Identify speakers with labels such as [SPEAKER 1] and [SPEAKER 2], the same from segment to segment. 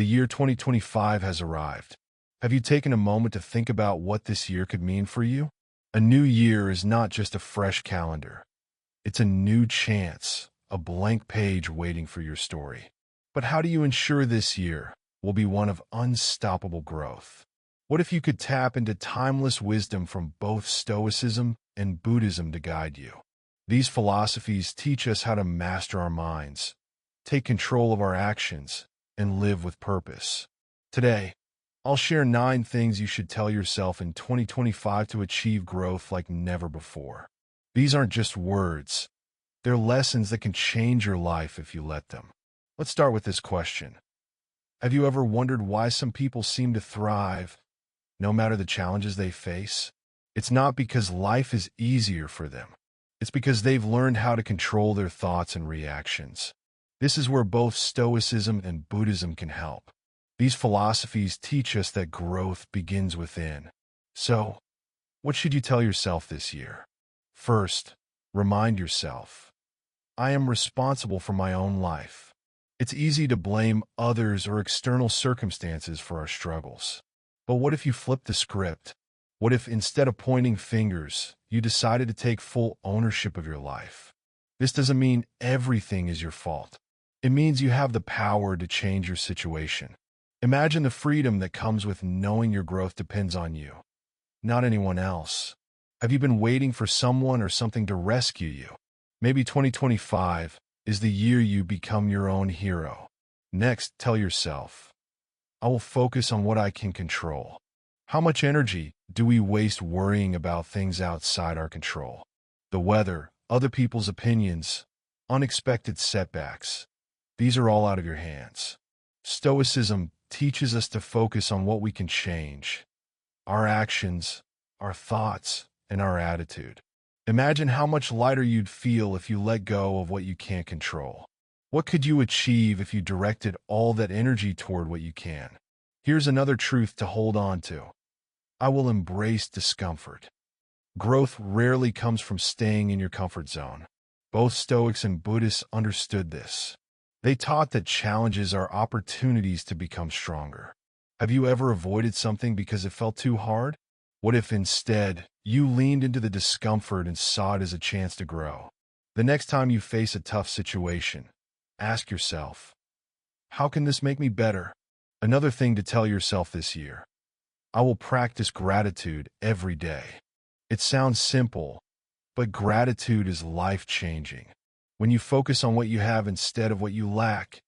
[SPEAKER 1] The year 2025 has arrived. Have you taken a moment to think about what this year could mean for you? A new year is not just a fresh calendar. It's a new chance, a blank page waiting for your story. But how do you ensure this year will be one of unstoppable growth? What if you could tap into timeless wisdom from both Stoicism and Buddhism to guide you? These philosophies teach us how to master our minds, take control of our actions, and live with purpose. Today, I'll share 9 things you should tell yourself in 2025 to achieve growth like never before. These aren't just words. They're lessons that can change your life if you let them. Let's start with this question. Have you ever wondered why some people seem to thrive, no matter the challenges they face? It's not because life is easier for them. It's because they've learned how to control their thoughts and reactions. This is where both Stoicism and Buddhism can help. These philosophies teach us that growth begins within. So, what should you tell yourself this year? First, remind yourself, I am responsible for my own life. It's easy to blame others or external circumstances for our struggles. But what if you flip the script? What if instead of pointing fingers, you decided to take full ownership of your life? This doesn't mean everything is your fault. It means you have the power to change your situation. Imagine the freedom that comes with knowing your growth depends on you, not anyone else. Have you been waiting for someone or something to rescue you? Maybe 2025 is the year you become your own hero. Next, tell yourself, I will focus on what I can control. How much energy do we waste worrying about things outside our control? The weather, other people's opinions, unexpected setbacks. These are all out of your hands. Stoicism teaches us to focus on what we can change. Our actions, our thoughts, and our attitude. Imagine how much lighter you'd feel if you let go of what you can't control. What could you achieve if you directed all that energy toward what you can? Here's another truth to hold on to. I will embrace discomfort. Growth rarely comes from staying in your comfort zone. Both Stoics and Buddhists understood this. They taught that challenges are opportunities to become stronger. Have you ever avoided something because it felt too hard? What if instead you leaned into the discomfort and saw it as a chance to grow? The next time you face a tough situation, ask yourself, how can this make me better? Another thing to tell yourself this year. I will practice gratitude every day. It sounds simple, but gratitude is life-changing. When you focus on what you have instead of what you lack,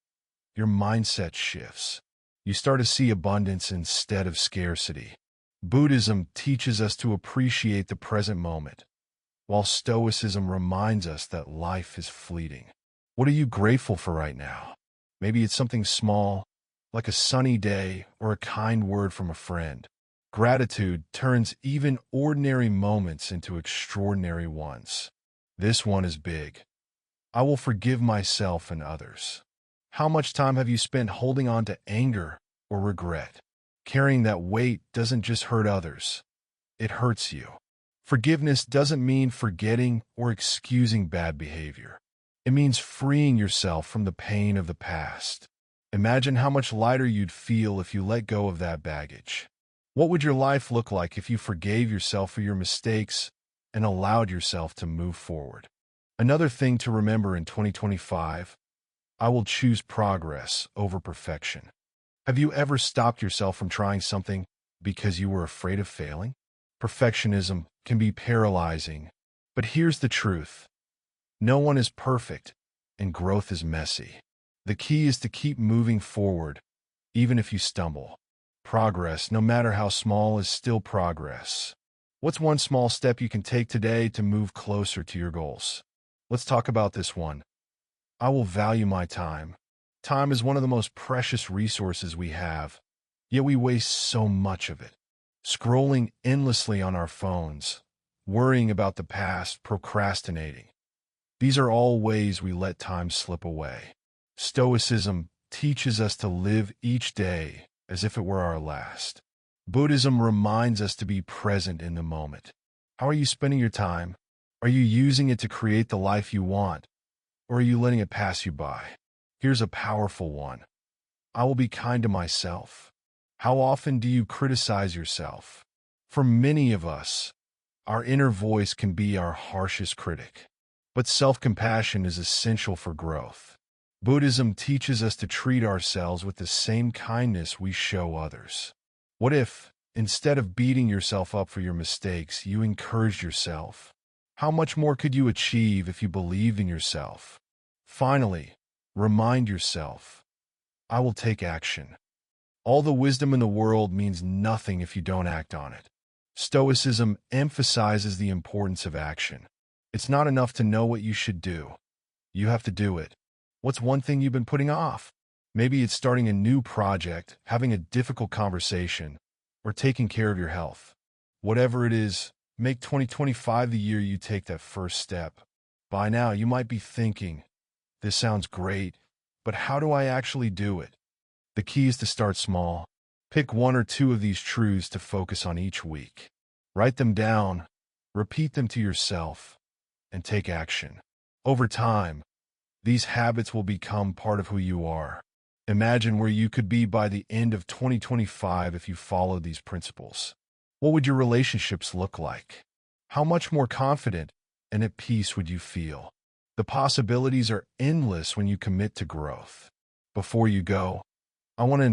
[SPEAKER 1] your mindset shifts. You start to see abundance instead of scarcity. Buddhism teaches us to appreciate the present moment, while Stoicism reminds us that life is fleeting. What are you grateful for right now? Maybe it's something small, like a sunny day or a kind word from a friend. Gratitude turns even ordinary moments into extraordinary ones. This one is big. I will forgive myself and others. How much time have you spent holding on to anger or regret? Carrying that weight doesn't just hurt others. It hurts you. Forgiveness doesn't mean forgetting or excusing bad behavior. It means freeing yourself from the pain of the past. Imagine how much lighter you'd feel if you let go of that baggage. What would your life look like if you forgave yourself for your mistakes and allowed yourself to move forward? Another thing to remember in 2025, I will choose progress over perfection. Have you ever stopped yourself from trying something because you were afraid of failing? Perfectionism can be paralyzing, but here's the truth. No one is perfect, and growth is messy. The key is to keep moving forward, even if you stumble. Progress, no matter how small, is still progress. What's one small step you can take today to move closer to your goals? Let's talk about this one. I will value my time. Time is one of the most precious resources we have, yet we waste so much of it. Scrolling endlessly on our phones, worrying about the past, procrastinating. These are all ways we let time slip away. Stoicism teaches us to live each day as if it were our last. Buddhism reminds us to be present in the moment. How are you spending your time? Are you using it to create the life you want, or are you letting it pass you by? Here's a powerful one. I will be kind to myself. How often do you criticize yourself? For many of us, our inner voice can be our harshest critic. But self-compassion is essential for growth. Buddhism teaches us to treat ourselves with the same kindness we show others. What if, instead of beating yourself up for your mistakes, you encouraged yourself? How much more could you achieve if you believed in yourself? Finally, remind yourself, I will take action. All the wisdom in the world means nothing if you don't act on it. Stoicism emphasizes the importance of action. It's not enough to know what you should do. You have to do it. What's one thing you've been putting off? Maybe it's starting a new project, having a difficult conversation, or taking care of your health. Whatever it is, make 2025 the year you take that first step. By now, you might be thinking, this sounds great, but how do I actually do it? The key is to start small. Pick one or two of these truths to focus on each week. Write them down, repeat them to yourself, and take action. Over time, these habits will become part of who you are. Imagine where you could be by the end of 2025 if you followed these principles. What would your relationships look like? How much more confident and at peace would you feel? The possibilities are endless when you commit to growth. Before you go, I want to